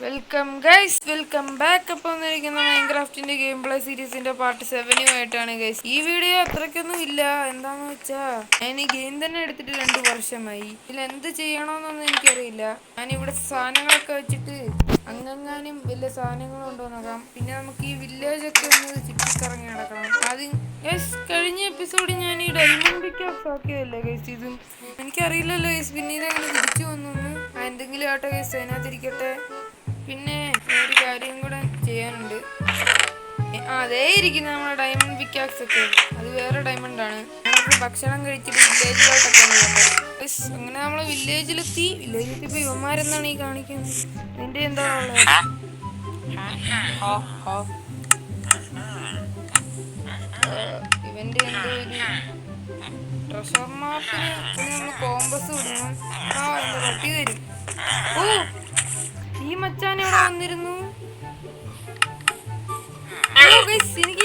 Welcome guys, welcome back. അപ്പം വന്നിരിക്കുന്ന മൈൻക്രാഫ്റ്റിന്റെ game play സീരീസിന്റെ പാർട്ട് 7 ഗൈസ്. ഈ വീഡിയോ അത്രയ്ക്കൊന്നും ഇല്ല. എന്താന്ന് വെച്ചാ ഞാൻ ഈ ഗെയിം തന്നെ എടുത്തിട്ട് 2 വർഷമായി. ഇതിൽ എന്ത് ചെയ്യണമെന്നൊന്നും എനിക്കറിയില്ല. ഞാനിവിടെ സാധനങ്ങളൊക്കെ വെച്ചിട്ട് അങ്ങെങ്ങാനും വലിയ സാധനങ്ങളുണ്ടോ നോക്കാം. പിന്നെ നമുക്ക് ഈ വില്ലേജ് ഒക്കെ ഒന്ന് ചുറ്റിക്കറങ്ങി നടക്കണം. ആദ്യം ഗൈസ്, കഴിഞ്ഞ എപ്പിസോഡിൽ ഞാൻ ഈ ഡയമണ്ട് പിക്കാക്സ് ആക്കിയതല്ലേ ഗൈസ്. ഇതും എനിക്കറിയില്ലല്ലോ ഗൈസ്, പിന്നീട് അങ്ങനെ തിരിച്ചു വന്നു. എന്തെങ്കിലും ആട്ടെ ഗൈസ്, അതിനകത്തിരിക്കട്ടെ. പിന്നെ ഒരു കാര്യം കൂടെ ചെയ്യാനുണ്ട്. അതേ ഇരിക്കുന്ന നമ്മുടെ ഡയമണ്ട് പിക്കാക്സ് ഒക്കെ, അത് വേറെ ഡയമണ്ട് ആണ്. ഞങ്ങൾക്ക് ഭക്ഷണം കഴിച്ചിട്ട് വില്ലേജിലോട്ടൊക്കെ അങ്ങനെ നമ്മള് വില്ലേജിലെത്തിയപ്പോ ഇവന്മാരെന്താണ് ഈ കാണിക്കുന്നത്? നിന്റെ എന്താ ഉള്ളത്? ഇവന്റെ എന്തോ ഒരു ട്രഷർ മാപ്പിന് നമ്മൾ കോമ്പസ് വിടണം. എന്റെ പട്ടി തരും. ഓ, ഈ മച്ചാൻ ഇവിടെ വന്നിരുന്നു. എനിക്ക്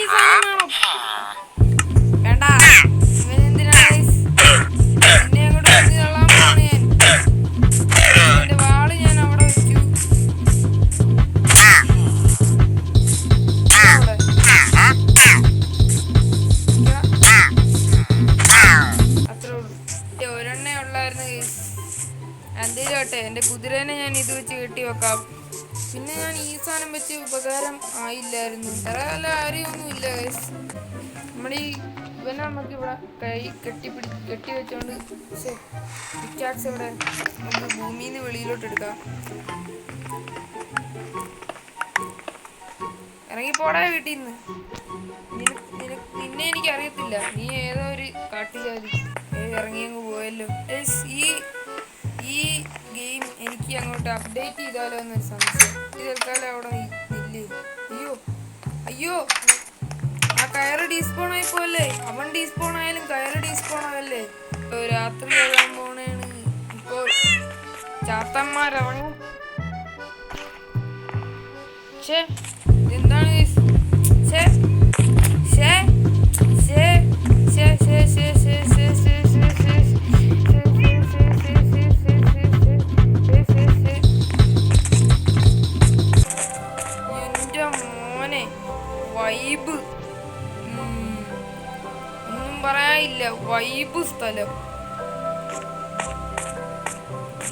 ഈ സാധനം വേണ്ട. ഇവൻ എന്തിനാണ് എന്നെ അങ്ങോട്ട് വന്ന് തള്ളാൻ പോവാണ്. എന്റെ വാള് ഞാൻ അവിടെ വെച്ചു. അത്രേ ഉള്ളൂ. ഒരെണ്ണേ ഉള്ളായിരുന്നു. എന്തേലോട്ടെ, എന്റെ കുതിരേനെ ഞാൻ ഇത് വെച്ച് കെട്ടി വെക്കാം. പിന്നെ ഞാൻ ഈ സാധനം വെച്ച് ഉപകാരം ആയില്ലായിരുന്നു. വേറെ വല്ല കാര്യമൊന്നുമില്ല ഗൈസ്. നമ്മുടെ ഈ ഇവനെ നമുക്ക് ഇവിടെ കെട്ടി വെച്ചോണ്ട് പിക്കാക്സ് ഇവിടെ നമുക്ക് ഭൂമിയിൽ നിന്ന് വെളിയിലോട്ട് എടുക്കാം. ഇറങ്ങിപ്പോടാ വീട്ടിൽ നിന്ന്. നിന്നെ എനിക്ക് അറിയത്തില്ല. നീ ഏതോ ഒരു കാട്ടുജാതി ഇറങ്ങിയങ്ങ് പോയല്ലോ. ഈ ഗെയിം എനിക്ക് അങ്ങോട്ട് അപ്ഡേറ്റ് ചെയ്താലോ എന്നൊരു സംശയം. ഇത് തൽക്കാലം അവിടെ ഇല്ലേ. അയ്യോ, ആ കയറ് ഡീസ്പോൺ ആയി പോയല്ലേ. അവൻ ഡീസ്പോൺ ആയാലും കയറ് ഡീസ്പോൺ ആയല്ലേ. രാത്രി ആകാൻ പോണേണ്. ഇപ്പോൾ ചാത്തന്മാരിറങ്ങും. എന്താണ് വൈബ്, ഒന്നും പറയാനില്ല. വൈബ് സ്ഥലം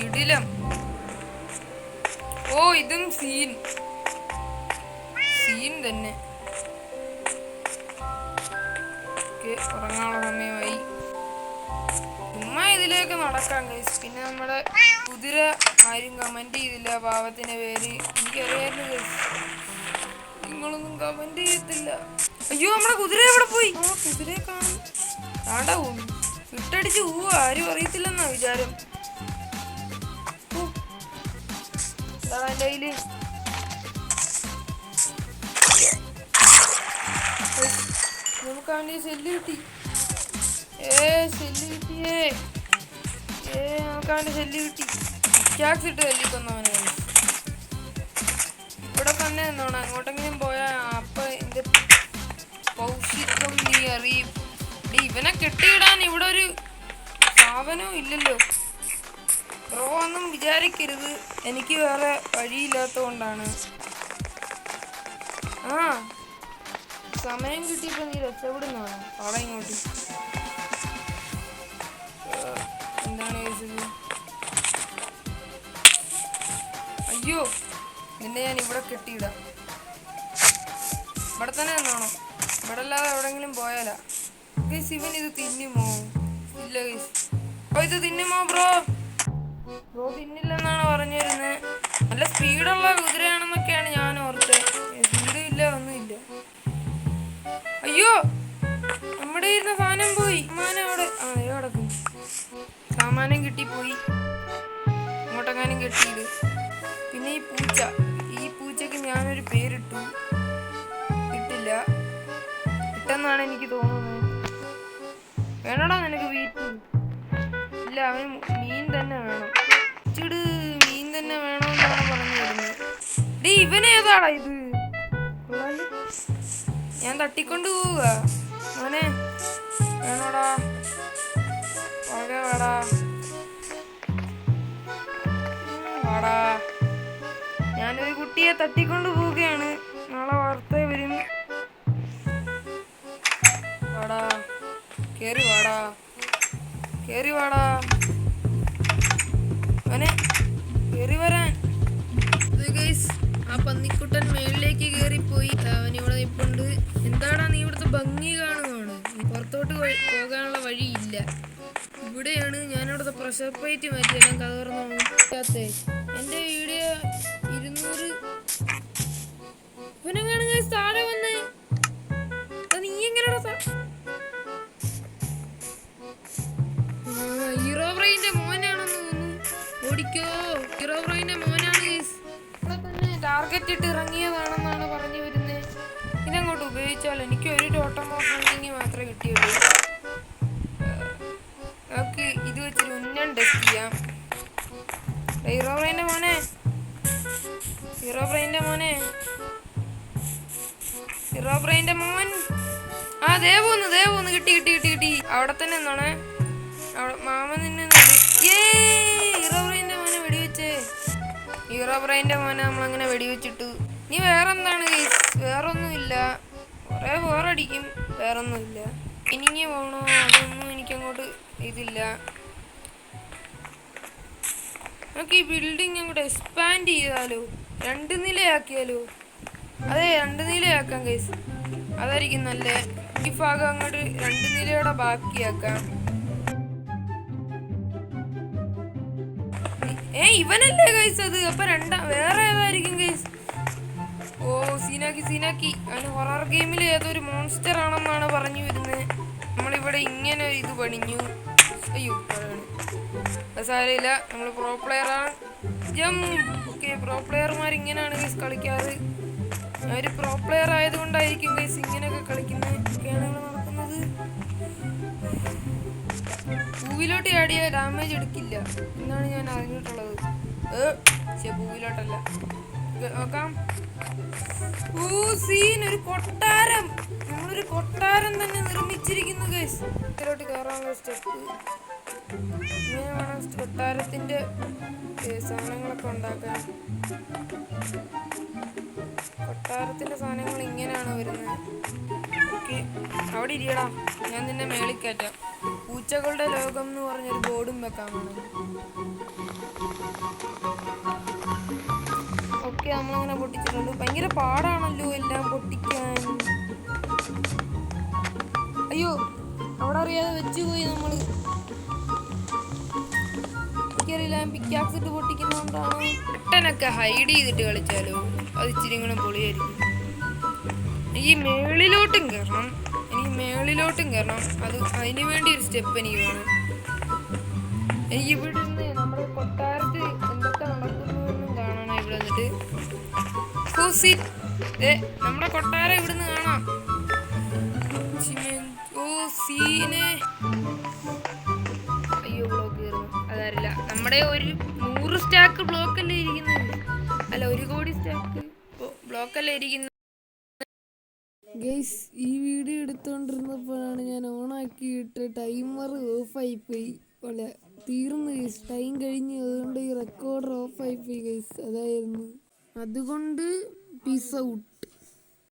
ഇടിലം. ഓ, ഇതും സീൻ തന്നെ. ഉറങ്ങാനുള്ള സമയമായി. ചുമ്മാ ഇതിലേക്ക് നടക്കാം ഗൈസ്. പിന്നെ നമ്മുടെ കുതിര ആരും കമന്റ് ചെയ്തില്ല. പാവത്തിന്റെ പേര് എനിക്കറിയായിരുന്നു ഗൈസ്. നിങ്ങളൊന്നും കമന്റ് ചെയ്യത്തില്ല. അയ്യോ, നമ്മുടെ കുതിര എവിടെ പോയി? കുതിരയെ കാണും. താണ്ടാ പോകുന്നു. വിട്ടടിച്ച് പോവാ. ആരും അറിയത്തില്ലെന്നാ വിചാരം. എന്താണ് എൻ്റെ കയ്യില്? നമുക്ക് അവൻ്റെ സെല്ല് കിട്ടി. സെല്ല് കിട്ടിയേ. നമുക്ക് അവൻ്റെ സെല്ല് കിട്ടി. ക്യാക്സ് ഇട്ട് തല്ലിക്കൊന്നവനെ. ഇവിടെ തന്നെ നിന്നോണം. അങ്ങോട്ടെങ്കിലും പോയാ അപ്പൊ എന്റെ പൗഷിത്വം നീ അറിയും. ഇവനെ കെട്ടിയിടാൻ ഇവിടെ ഒരു സാധനവും ഇല്ലല്ലോ. ബ്രോ ഒന്നും വിചാരിക്കരുത്, എനിക്ക് വേറെ വഴിയില്ലാത്തത് കൊണ്ടാണ്. സമയം കിട്ടിയപ്പോ നീ രക്ഷപ്പെടുന്നതാണ്. പാടാ ഇങ്ങോട്ട്. എന്താണ് ചോദിച്ചത്? അയ്യോ, നിന്നെ ഞാൻ ഇവിടെ കെട്ടിയിടാം. ഇവിടെ തന്നെ നിന്നോണം. ഇവിടെ അല്ലാതെ എവിടെങ്കിലും പോയാലാ. ഗൈസ്, ഇവൻ ഇത് തിന്നുമോ? ഇല്ല ഗൈസ്. ഇത് തിന്നുമോ ബ്രോ? തിന്നില്ലെന്നാണ് പറഞ്ഞിരുന്നത്. നല്ല സ്പീഡുള്ള കുതിരയാണെന്നൊക്കെയാണ് ഞാൻ ഓർത്തത്. സ്പീഡും ഇല്ല, ഒന്നുമില്ല. അയ്യോ, നമ്മുടെ ഇരുന്ന സാധനം പോയി. അവിടെ കിടക്കും. സാമാനം കിട്ടിപ്പോയി. അങ്ങോട്ടെങ്ങാനും കെട്ടിയിട്. പിന്നെ ഈ പൂച്ചക്ക് ഞാനൊരു പേരിട്ടു. ഇട്ടെന്നാണ് എനിക്ക് തോന്നുന്നത്. വേണോടാ നിനക്ക് വീട്ടിൽ? ഇല്ല, അവന് മീൻ തന്നെ വേണം. മീൻ തന്നെ വേണമെന്നാണ് പറഞ്ഞു വരുന്നത്. ഇവനേതാടാ ഇത്? ഞാൻ തട്ടിക്കൊണ്ട് പോവുക. മോനെ വേണോടാ? വാടാ. ഞാനൊരു കുട്ടിയെ തട്ടിക്കൊണ്ട് പോവുകയാണ്. നാളെ വാർത്ത വരും. വാടാ, കേറി വാടാ, കേറി വാടാ, അവനെ കേറി വരാൻ. ആ പന്നിക്കുട്ടൻ മേളിലേക്ക് കേറിപ്പോയി. അവനിവിടെ നിൽപ്പുണ്ട്. എന്താടാ നീ ഇവിടുത്തെ ഭംഗി കാണുവാണ്? പുറത്തോട്ട് പോകാനുള്ള വഴിയില്ല. ഇവിടെയാണ് ഞാനിവിടുത്തെ പ്രഷർ പ്ലേറ്റ് മാറ്റിയെല്ലാം കതർന്നേ. എന്റെ വീഡിയോ 200 ഇവനെങ്ങാണ് താഴെ വന്നേ. നീ എങ്ങനെയാ ഹീറോ ബ്രെയിന്റെ മോനാണെന്ന് തോന്നുന്നു. ഓടിക്കോ, ഹീറോ ബ്രെയിന്റെ മോനാണ്. ഇവിടെ തന്നെ ടാർഗറ്റ് ഇട്ട് ഇറങ്ങിയതാണെന്നാണ് പറഞ്ഞു വരുന്നത്. ഇതങ്ങോട്ട് ഉപയോഗിച്ചാൽ എനിക്ക് ഒരു ടോട്ടം ഓഫ് റണ്ണിങ് മാത്രമേ കിട്ടിയുള്ളൂ. നമുക്ക് ഇത് വെച്ചിട്ട് ഉന്നം ടെസ്റ്റ് ചെയ്യാം. ഹീറോ ബ്രെയിന്റെ മോനെ, ഹീറോ ബ്രെയിന്റെ മോനെ, ഹീറോ ബ്രെയിന്റെ മോൻ. ആ ദേ പോന്ന് കിട്ടി കിട്ടി കിട്ടി കിട്ടി. അവിടെ തന്നെ നിന്നോണേ. മാമൻ നിന്നെ ഹീറോ ബ്രെയിന്റെ മോനെ വെടിവെച്ചേ. ഹീറോ ബ്രെയിന്റെ മോനെ നമ്മളങ്ങനെ വെടിവെച്ചിട്ടു. ഇനി വേറെന്താണ്? വേറൊന്നുമില്ല. കുറേ ബോറടിക്കും. വേറൊന്നുമില്ല. ഇനിങ്ങി പോകണോ? അതൊന്നും എനിക്കങ്ങോട്ട് ഇതില്ല. നമുക്ക് ഈ ബിൽഡിങ് അങ്ങോട്ട് എക്സ്പാൻഡ് ചെയ്താലോ? 2 നിലയാക്കിയാലോ? അതെ, 2 നിലയാക്കാം ഗൈസ്. അതായിരിക്കും നല്ല. ഈ ഭാഗം അങ്ങോട്ട് 2 നിലയോടെ ബാക്കിയാക്കാം. ഇവനല്ലേ ഗൈസ് അത്? അപ്പൊ വേറെ ഏതായിരിക്കും ഗൈസ്? ഓ, സീനാക്കി. അവന് ഹൊറർ ഗെയിമിൽ ഏതൊരു മോൺസ്റ്റർ ആണെന്നാണ് പറഞ്ഞു വരുന്നത്. നമ്മളിവിടെ ഇങ്ങനെ ഇത് പണിഞ്ഞു. അയ്യോ, സാരമില്ല, നമ്മൾ പ്രോ പ്ലെയറാണ്. ഓക്കെ, പ്രോ പ്ലെയർമാർ ഇങ്ങനെയാണ് ഗൈസ് കളിക്കാറ്. ഒരു പ്രോ പ്ലെയർ ആയതുകൊണ്ടായിരിക്കും ഗൈസ് ഇങ്ങനെയൊക്കെ കളിക്കുന്നത്. ഒക്കെയാണ് ഇവിടെ നടക്കുന്നത്. പൂവിലോട്ട് ചാടിയ ഡാമേജ് എടുക്കില്ല എന്നാണ് ഞാൻ അറിഞ്ഞിട്ടുള്ളത്. പൂവിലോട്ടല്ല. നോക്കാം. സീൻ, ഒരു കൊട്ടാരം. നമ്മളൊരു കൊട്ടാരം തന്നെ നിർമ്മിച്ചിരിക്കുന്നു ഗൈസ്. ഇതിലോട്ട് കയറാനുള്ള സ്റ്റെപ്പ്. ഇങ്ങനെ വേണം കൊട്ടാരത്തിന്റെ സാധനങ്ങളൊക്കെ ഉണ്ടാക്കാൻ. കൊട്ടാരത്തിന്റെ സാധനങ്ങൾ ഇങ്ങനെയാണ് വരുന്നത്. ഓക്കെ, അവിടെ ഇരിയടാ, ഞാൻ നിന്നെ മേളിൽ കയറ്റാം. പൂച്ചകളുടെ ലോകം എന്ന് പറഞ്ഞൊരു ബോർഡും വെക്കാൻ വേണം. ഓക്കെ, നമ്മളങ്ങനെ പൊട്ടിച്ചിട്ടുണ്ട്. ഭയങ്കര പാടാണല്ലോ എല്ലാം പൊട്ടിക്കാൻ. അയ്യോ, അവിടെ അറിയാതെ വെച്ചുപോയി നമ്മള്. എനിക്കറിയില്ല, പിക്കാക്സ് ഇട്ട് പൊട്ടിക്കുന്നതുകൊണ്ടാണ്. പെട്ടനൊക്കെ ഹൈഡ് ചെയ്തിട്ട് കളിച്ചാലോ? അത് ഇച്ചിരി കൂടെ പൊളിയായിരിക്കും. എനിക്ക് മേളിലോട്ടും കയറണം. അതിന് വേണ്ടി ഒരു സ്റ്റെപ്പ് എനിക്ക് വേണം. എനിക്ക് ഇവിടെ നിന്ന് നമ്മുടെ കൊട്ടാരത്തിൽ എന്തൊക്കെ നടക്കുന്നുവെന്നും കാണണം. ഇവിടെ വന്നിട്ട് നമ്മുടെ കൊട്ടാരം ഇവിടുന്ന് കാണാം. അയ്യോ, ബ്ലോക്ക് കയറുന്നു. അതറിയില്ല. നമ്മുടെ ഒരു 100 സ്റ്റാക്ക് ബ്ലോക്ക് അല്ലേ ഇരിക്കുന്നത്? അല്ല, 1 കോടി സ്റ്റാക്ക് ബ്ലോക്ക് അല്ലേ ഇരിക്കുന്നത്? ഗൈസ്, ഈ വീഡിയോ എടുത്തോണ്ടിരുന്നപ്പോഴാണ് ഞാൻ ഓണാക്കിയിട്ട് ടൈമർ ഓഫായിപ്പോയി. തീർന്നു ഗൈസ്, ടൈം കഴിഞ്ഞു. അതുകൊണ്ട് ഈ റെക്കോർഡർ ഓഫായിപ്പോയി ഗൈസ്. അതായിരുന്നു. അതുകൊണ്ട് പീസ് ഔട്ട്.